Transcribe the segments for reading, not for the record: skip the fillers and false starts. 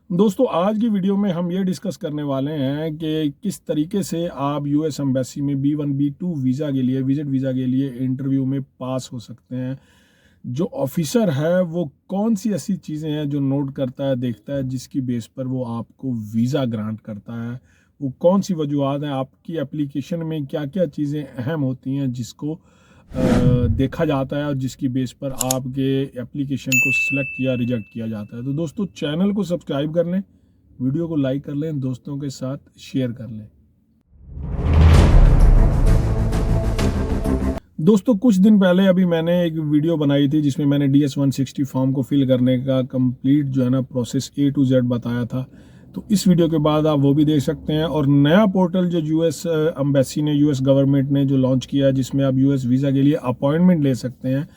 दोस्तों आज की वीडियो में हम ये डिस्कस करने वाले हैं कि किस तरीके से आप यूएस एम्बेसी में B1 B2 वीज़ा के लिए विजिट वीज़ा के लिए इंटरव्यू में पास हो सकते हैं। जो ऑफिसर है वो कौन सी ऐसी चीज़ें हैं जो नोट करता है, देखता है, जिसकी बेस पर वो आपको वीज़ा ग्रांट करता है। वो कौन सी वजूहत हैं, आपकी एप्लीकेशन में क्या क्या चीज़ें अहम होती हैं जिसको देखा जाता है और जिसकी बेस पर आपके एप्लीकेशन को सिलेक्ट या रिजेक्ट किया जाता है। तो दोस्तों चैनल को सब्सक्राइब कर लें, वीडियो को लाइक कर लें, दोस्तों के साथ शेयर कर लें। दोस्तों कुछ दिन पहले अभी मैंने एक वीडियो बनाई थी जिसमें मैंने DS-160 फॉर्म को फिल करने का कंप्लीट जो है ना प्रोसेस A to Z बताया था। तो इस वीडियो के बाद आप वो भी देख सकते हैं। और नया पोर्टल जो यूएस एम्बेसी ने, यूएस गवर्नमेंट ने जो लॉन्च किया है, जिसमें आप यूएस वीज़ा के लिए अपॉइंटमेंट ले सकते हैं,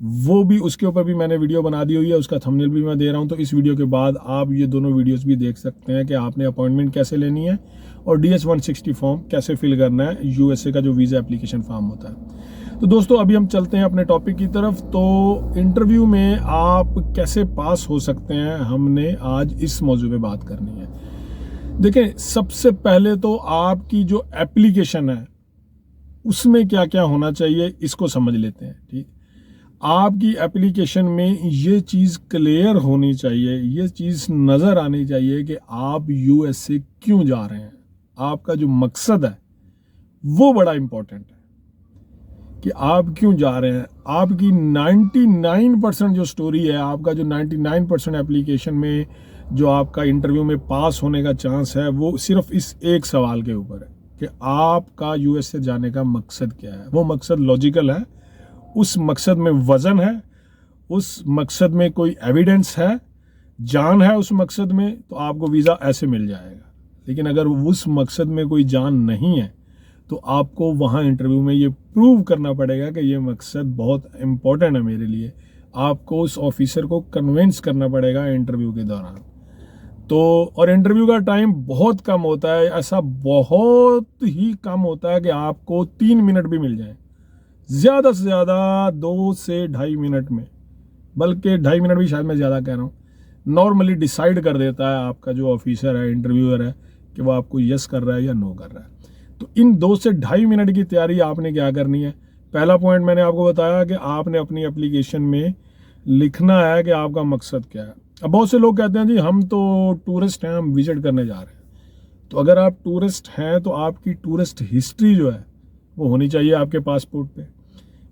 वो भी उसके ऊपर भी मैंने वीडियो बना दी हुई है। उसका थंबनेल भी मैं दे रहा हूं। तो इस वीडियो के बाद आप ये दोनों वीडियोस भी देख सकते हैं कि आपने अपॉइंटमेंट कैसे लेनी है और DS-160 फॉर्म कैसे फिल करना है, यूएसए का जो वीज़ा एप्लीकेशन फॉर्म होता है। तो दोस्तों अभी हम चलते हैं अपने टॉपिक की तरफ। तो इंटरव्यू में आप कैसे पास हो सकते हैं, हमने आज इस मौजू पे बात करनी है। देखें, सबसे पहले तो आपकी जो एप्लीकेशन है उसमें क्या क्या होना चाहिए इसको समझ लेते हैं। ठीक, आपकी एप्लीकेशन में ये चीज़ क्लियर होनी चाहिए, ये चीज़ नज़र आनी चाहिए कि आप यूएस से क्यों जा रहे हैं। आपका जो मकसद है वो बड़ा इंपॉर्टेंट है कि आप क्यों जा रहे हैं। आपकी 99% जो स्टोरी है, आपका जो 99% एप्लीकेशन में जो आपका इंटरव्यू में पास होने का चांस है, वो सिर्फ इस एक सवाल के ऊपर है कि आपका यूएस से जाने का मकसद क्या है। वो मकसद लॉजिकल है, उस मकसद में वजन है, उस मकसद में कोई एविडेंस है, जान है उस मकसद में, तो आपको वीज़ा ऐसे मिल जाएगा। लेकिन अगर उस मकसद में कोई जान नहीं है तो आपको वहाँ इंटरव्यू में ये प्रूव करना पड़ेगा कि ये मकसद बहुत इम्पोर्टेंट है मेरे लिए। आपको उस ऑफिसर को कन्विंस करना पड़ेगा इंटरव्यू के दौरान। तो और इंटरव्यू का टाइम बहुत कम होता है, ऐसा बहुत ही कम होता है कि आपको 3 मिनट भी मिल जाए, ज़्यादा से ज़्यादा 2 से 2.5 मिनट में, बल्कि 2.5 मिनट भी शायद मैं ज़्यादा कह रहा हूँ, नॉर्मली डिसाइड कर देता है आपका जो ऑफिसर है, इंटरव्यूअर है, कि वो आपको यस कर रहा है या नो कर रहा है। तो इन 2 से 2.5 मिनट की तैयारी आपने क्या करनी है। पहला पॉइंट मैंने आपको बताया कि आपने अपनी एप्लीकेशन में लिखना है कि आपका मकसद क्या है। अब बहुत से लोग कहते हैं जी हम तो टूरिस्ट हैं, हम विजिट करने जा रहे हैं। तो अगर आप टूरिस्ट हैं तो आपकी टूरिस्ट हिस्ट्री जो है वो होनी चाहिए आपके पासपोर्ट पे।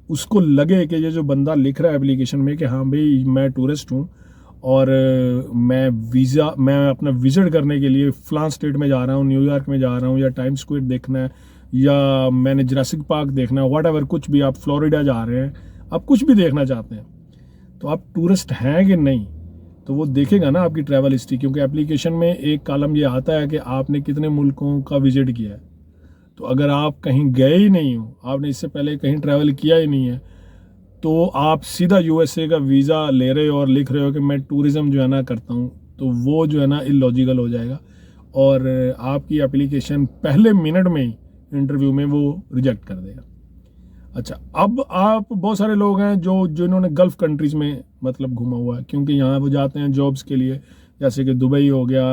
उसको लगे कि ये जो बंदा लिख रहा है एप्लीकेशन में कि हाँ भाई मैं टूरिस्ट हूँ और मैं अपना विजिट करने के लिए फ़लाँ स्टेट में जा रहा हूँ, न्यूयॉर्क में जा रहा हूँ, या टाइम स्क्वायर देखना है, या मैंने जुरासिक पार्क देखना है, वट एवर, कुछ भी, आप फ्लोरिडा जा रहे हैं, आप कुछ भी देखना चाहते हैं, तो आप टूरिस्ट हैं कि नहीं, तो वो देखेगा ना आपकी ट्रैवल हिस्ट्री। क्योंकि एप्लीकेशन में एक कॉलम ये आता है कि आपने कितने मुल्कों का विजिट किया है। तो अगर आप कहीं गए ही नहीं हो, आपने इससे पहले कहीं ट्रैवल किया ही नहीं है, तो आप सीधा यूएसए का वीज़ा ले रहे हो और लिख रहे हो कि मैं टूरिज़्म जो है ना करता हूँ, तो वो जो है ना इलॉजिकल हो जाएगा और आपकी एप्लीकेशन पहले मिनट में ही इंटरव्यू में वो रिजेक्ट कर देगा। अच्छा, अब आप, बहुत सारे लोग हैं जिन्होंने गल्फ़ कंट्रीज़ में मतलब घूमा हुआ है, क्योंकि यहाँ वो जाते हैं जॉब्स के लिए, जैसे कि दुबई हो गया,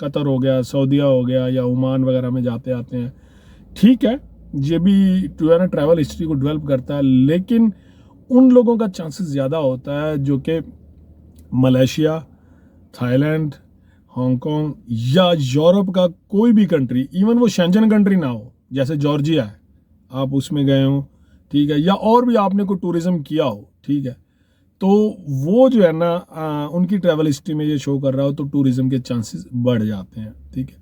कतर हो गया, सऊदीया हो गया, या ओमान वगैरह में जाते आते हैं। ठीक है, ये भी जो है ना ट्रैवल हिस्ट्री को डेवलप करता है, लेकिन उन लोगों का चांसेस ज़्यादा होता है जो कि मलेशिया, थाईलैंड, हांगकांग या यूरोप का कोई भी कंट्री, इवन वो शेंजन कंट्री ना हो, जैसे जॉर्जिया है, आप उसमें गए हो, ठीक है, या और भी आपने कोई टूरिज्म किया हो, ठीक है, तो वो जो है ना उनकी ट्रैवल हिस्ट्री में ये शो कर रहा हो तो टूरिज्म के चांसेस बढ़ जाते हैं। ठीक है,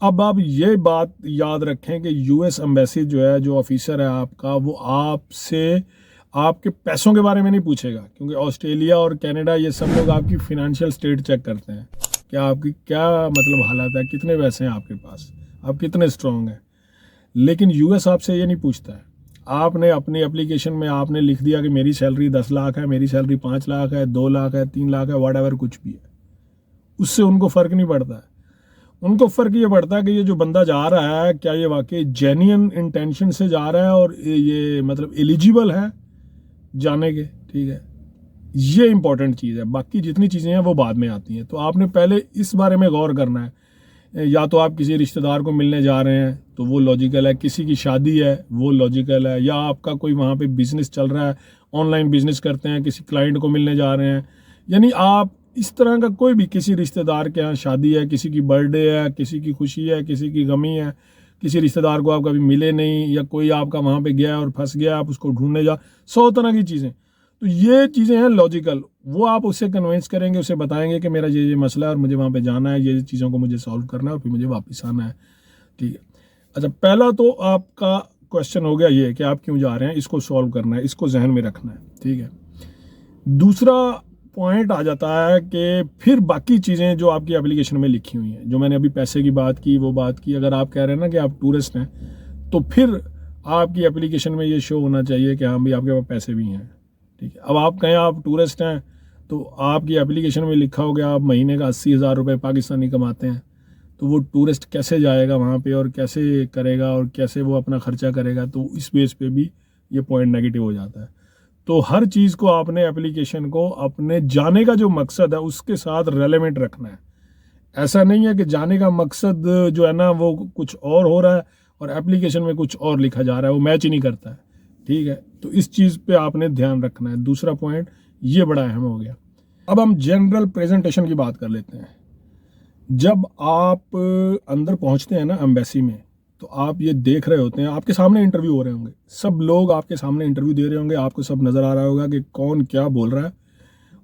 अब आप ये बात याद रखें कि यूएस एम्बेसी जो है, जो ऑफिसर है आपका, वो आपसे आपके पैसों के बारे में नहीं पूछेगा। क्योंकि ऑस्ट्रेलिया और कनाडा ये सब लोग आपकी फिनेंशियल स्टेट चेक करते हैं कि आपकी क्या मतलब हालत है, कितने पैसे हैं आपके पास, आप कितने स्ट्रांग हैं। लेकिन यूएस आपसे ये नहीं पूछता है। आपने अपनी एप्लीकेशन में आपने लिख दिया कि मेरी सैलरी 10 लाख है, मेरी सैलरी 5 लाख है, 2 लाख है, 3 लाख है, वट एवर कुछ भी है, उससे उनको फ़र्क नहीं पड़ता है। उनको फ़र्क ये पड़ता है कि ये जो बंदा जा रहा है, क्या ये वाकई जेन्युइन इंटेंशन से जा रहा है और ये मतलब एलिजिबल है जाने के। ठीक है, ये इंपॉर्टेंट चीज़ है, बाकी जितनी चीज़ें हैं वो बाद में आती हैं। तो आपने पहले इस बारे में गौर करना है। या तो आप किसी रिश्तेदार को मिलने जा रहे हैं तो वो लॉजिकल है, किसी की शादी है वो लॉजिकल है, या आपका कोई वहाँ पे बिजनेस चल रहा है, ऑनलाइन बिजनेस करते हैं, किसी क्लाइंट को मिलने जा रहे हैं, यानी आप इस तरह का कोई भी, किसी रिश्तेदार के यहाँ शादी है, किसी की बर्थडे है, किसी की खुशी है, किसी की गमी है, किसी रिश्तेदार को आप कभी मिले नहीं, या कोई आपका वहाँ पे गया और फंस गया, आप उसको ढूंढने जा, 100 तरह की चीज़ें। तो ये चीज़ें हैं लॉजिकल, वो आप उससे कन्विंस करेंगे, उसे बताएंगे कि मेरा ये मसला है और मुझे वहाँ पे जाना है, ये चीज़ों को मुझे सॉल्व करना है और फिर मुझे वापस आना है। ठीक है, अच्छा, पहला तो आपका क्वेश्चन हो गया ये कि आप क्यों जा रहे हैं, इसको सॉल्व करना है, इसको जहन में रखना है। ठीक है, दूसरा पॉइंट आ जाता है कि फिर बाकी चीज़ें जो आपकी एप्लीकेशन में लिखी हुई हैं, जो मैंने अभी पैसे की बात की वो बात की, अगर आप कह रहे हैं ना कि आप टूरिस्ट हैं, तो फिर आपकी एप्लीकेशन में ये शो होना चाहिए कि हाँ भाई आपके पास पैसे भी हैं। ठीक है, अब आप कहें आप टूरिस्ट हैं तो आपकी एप्लीकेशन में लिखा हो गया आप महीने का 80,000 रुपये पाकिस्तानी कमाते हैं, तो वो टूरिस्ट कैसे जाएगा वहाँ पे और कैसे करेगा और कैसे वो अपना खर्चा करेगा, तो इस बेस पे भी ये पॉइंट नेगेटिव हो जाता है। तो हर चीज़ को आपने एप्लीकेशन को अपने जाने का जो मकसद है उसके साथ रेलेवेंट रखना है। ऐसा नहीं है कि जाने का मकसद जो है ना वो कुछ और हो रहा है और एप्लीकेशन में कुछ और लिखा जा रहा है, वो मैच ही नहीं करता है। ठीक है, तो इस चीज़ पे आपने ध्यान रखना है। दूसरा पॉइंट ये बड़ा अहम हो गया। अब हम जनरल प्रेजेंटेशन की बात कर लेते हैं। जब आप अंदर पहुंचते हैं ना एम्बेसी में, तो आप ये देख रहे होते हैं, आपके सामने इंटरव्यू हो रहे होंगे, सब लोग आपके सामने इंटरव्यू दे रहे होंगे, आपको सब नज़र आ रहा होगा कि कौन क्या बोल रहा है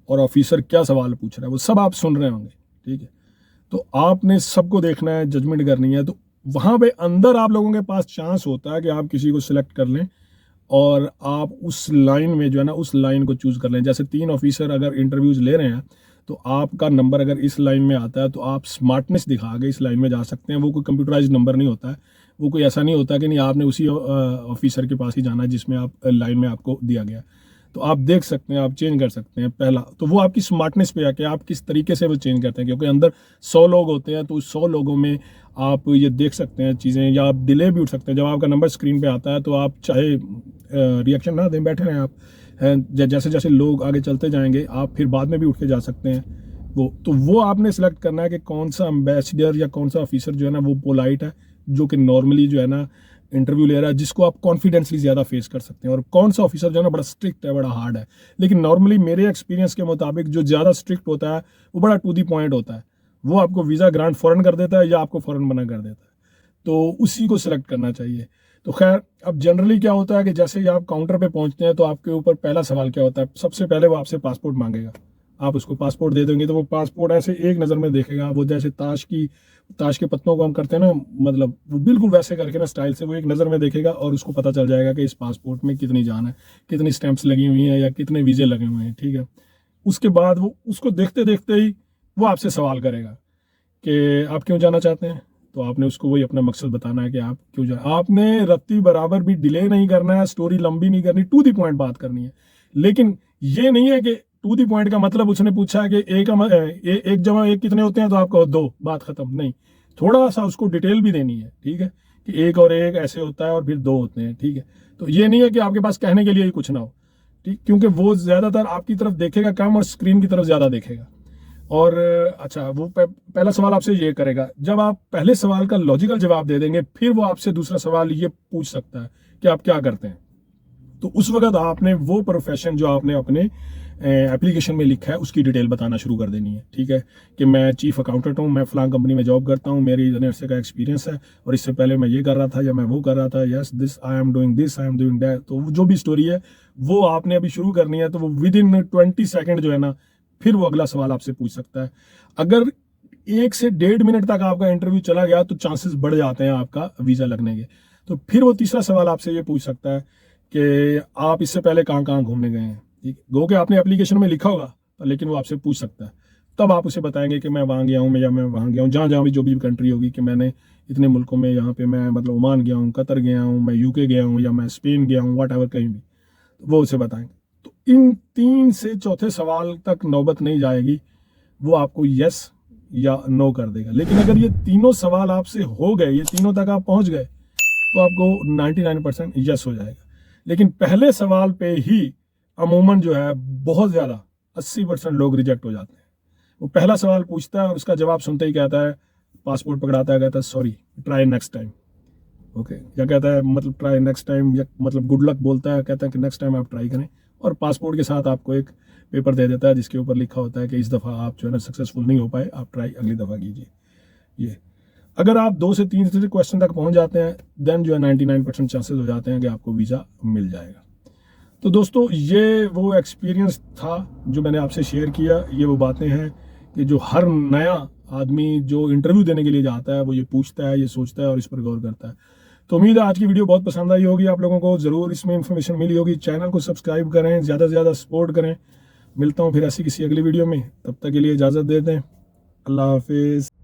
और ऑफिसर क्या सवाल पूछ रहा है, वो सब आप सुन रहे होंगे। ठीक है, तो आपने सबको देखना है, जजमेंट करनी है। तो वहाँ पे अंदर आप लोगों के पास चांस होता है कि आप किसी को सिलेक्ट कर लें और आप उस लाइन में जो है ना उस लाइन को चूज़ कर लें। जैसे 3 ऑफिसर अगर इंटरव्यूज़ ले रहे हैं तो आपका नंबर अगर इस लाइन में आता है तो आप स्मार्टनेस दिखा के इस लाइन में जा सकते हैं। वो कोई कंप्यूटराइज नंबर नहीं होता है, वो कोई ऐसा नहीं होता कि नहीं आपने उसी ऑफिसर के पास ही जाना है जिसमें आप लाइन में आपको दिया गया। तो आप देख सकते हैं, आप चेंज कर सकते हैं। पहला तो वो आपकी स्मार्टनेस पे है कि आप किस तरीके से वो चेंज करते हैं, क्योंकि अंदर 100 लोग होते हैं, तो उस 100 लोगों में आप ये देख सकते हैं चीज़ें, या आप डिले भी उठ सकते हैं। जब आपका नंबर स्क्रीन पे आता है तो आप चाहे रिएक्शन ना दें, बैठे रहें आप, जैसे जैसे लोग आगे चलते जाएंगे आप फिर बाद में भी उठ के जा सकते हैं। वो आपने सेलेक्ट करना है कि कौन सा एम्बेसडर या कौन सा ऑफिसर जो है ना वो पोलाइट है, जो कि नॉर्मली जो है ना इंटरव्यू ले रहा है, जिसको आप कॉन्फिडेंसली ज़्यादा फेस कर सकते हैं, और कौन सा ऑफिसर जो है ना बड़ा स्ट्रिक्ट है, बड़ा हार्ड है। लेकिन नॉर्मली मेरे एक्सपीरियंस के मुताबिक जो ज़्यादा स्ट्रिक्ट होता है वो बड़ा टू दी पॉइंट होता है, वो आपको वीज़ा ग्रांट फ़ौरन कर देता है या आपको फ़ौरन मना कर देता है, तो उसी को सिलेक्ट करना चाहिए। तो खैर, अब जनरली क्या होता है कि जैसे ही आप काउंटर पे पहुंचते हैं तो आपके ऊपर पहला सवाल क्या होता है, सबसे पहले वो आपसे पासपोर्ट मांगेगा। आप उसको पासपोर्ट दे देंगे तो वो पासपोर्ट ऐसे एक नज़र में देखेगा, वो जैसे ताश के पत्तों को हम करते हैं ना, मतलब वो बिल्कुल वैसे करके ना स्टाइल से वो एक नज़र में देखेगा और उसको पता चल जाएगा कि इस पासपोर्ट में कितनी जान है, कितनी स्टैंप्स लगी हुई हैं या कितने वीज़े लगे हुए हैं। ठीक है, उसके बाद वो उसको देखते देखते ही वो आपसे सवाल करेगा कि आप क्यों जाना चाहते हैं। तो आपने उसको वही अपना मकसद बताना है कि आप क्यों जाना, आपने रत्ती बराबर भी डिले नहीं करना है, स्टोरी लंबी नहीं करनी, टू दी पॉइंट बात करनी है। लेकिन ये नहीं है कि टू दी पॉइंट का मतलब उसने पूछा है कि एक जमा एक कितने होते हैं तो आप कहो 2, बात खत्म। नहीं, थोड़ा सा उसको डिटेल भी देनी है। ठीक है, कि 1 और 1 ऐसे होता है और फिर 2 होते हैं। ठीक है, तो ये नहीं है कि आपके पास कहने के लिए ही कुछ ना हो। ठीक, क्योंकि वो ज़्यादातर आपकी तरफ देखेगा कम और स्क्रीन की तरफ ज़्यादा देखेगा। और अच्छा, वो पहला सवाल आपसे ये करेगा। जब आप पहले सवाल का लॉजिकल जवाब दे देंगे, फिर वो आपसे दूसरा सवाल ये पूछ सकता है कि आप क्या करते हैं। तो उस वक्त आपने वो प्रोफेशन जो आपने अपने एप्लीकेशन में लिखा है उसकी डिटेल बताना शुरू कर देनी है। ठीक है, कि मैं चीफ अकाउंटेंट हूँ, मैं फलां कंपनी में जॉब करता हूँ, मेरी इतने अरसे का एक्सपीरियंस है और इससे पहले मैं ये कर रहा था या मैं वो कर रहा था, yes this I am doing this, I am doing that. तो जो भी स्टोरी है वो आपने अभी शुरू करनी है। तो वो विद इन 20 सेकेंड जो है ना, फिर वो अगला सवाल आपसे पूछ सकता है। अगर 1 से 1.5 मिनट तक आपका इंटरव्यू चला गया तो चांसेस बढ़ जाते हैं आपका वीज़ा लगने के। तो फिर वो तीसरा सवाल आपसे ये पूछ सकता है कि आप इससे पहले कहाँ कहाँ घूमने गए हैं। ठीक, गो के आपने एप्लीकेशन में लिखा होगा, लेकिन वो आपसे पूछ सकता है। तब आप उसे बताएंगे कि मैं वहाँ गया हूँ, या मैं वहाँ गया हूँ, जहाँ जहाँ भी जो भी कंट्री होगी, कि मैंने इतने मुल्कों में, यहाँ पे मैं मतलब ओमान गया हूँ, कतर गया हूँ, मैं यूके गया हूँ, या मैं स्पेन गया हूँ, वट एवर, कहीं भी, तो वो उसे बताएंगे। तो इन 3 से चौथे सवाल तक नौबत नहीं जाएगी, वो आपको यस या नो कर देगा। लेकिन अगर ये तीनों सवाल आपसे हो गए, ये तीनों तक आप पहुंच गए, तो आपको 99% यस हो जाएगा। लेकिन पहले सवाल पे ही अमूमन जो है बहुत ज़्यादा 80% लोग रिजेक्ट हो जाते हैं। वो पहला सवाल पूछता है और उसका जवाब सुनते ही कहता है, पासपोर्ट पकड़ाता है, कहता है sorry, try next time. Okay, या कहता है मतलब ट्राई नेक्स्ट टाइम, या मतलब गुड लक बोलता है, कहता है कि नेक्स्ट टाइम आप ट्राई करें, और पासपोर्ट के साथ आपको एक पेपर दे देता है जिसके ऊपर लिखा होता है कि इस दफ़ा आप जो है ना सक्सेसफुल नहीं हो पाए, आप ट्राई अगली दफ़ा कीजिए। ये अगर आप 2 से 3 क्वेश्चन तक पहुंच जाते हैं, देन जो है 99% चांसेस हो जाते हैं कि आपको वीज़ा मिल जाएगा। तो दोस्तों, ये वो एक्सपीरियंस था जो मैंने आपसे शेयर किया। ये वो बातें हैं कि जो हर नया आदमी जो इंटरव्यू देने के लिए जाता है वो ये पूछता है, ये सोचता है और इस पर गौर करता है। तो उम्मीद है आज की वीडियो बहुत पसंद आई होगी आप लोगों को, ज़रूर इसमें इन्फॉर्मेशन मिली होगी। चैनल को सब्सक्राइब करें, ज़्यादा से ज़्यादा सपोर्ट करें। मिलता हूँ फिर ऐसी किसी अगली वीडियो में, तब तक के लिए इजाज़त दे दें। अल्लाह हाफिज़।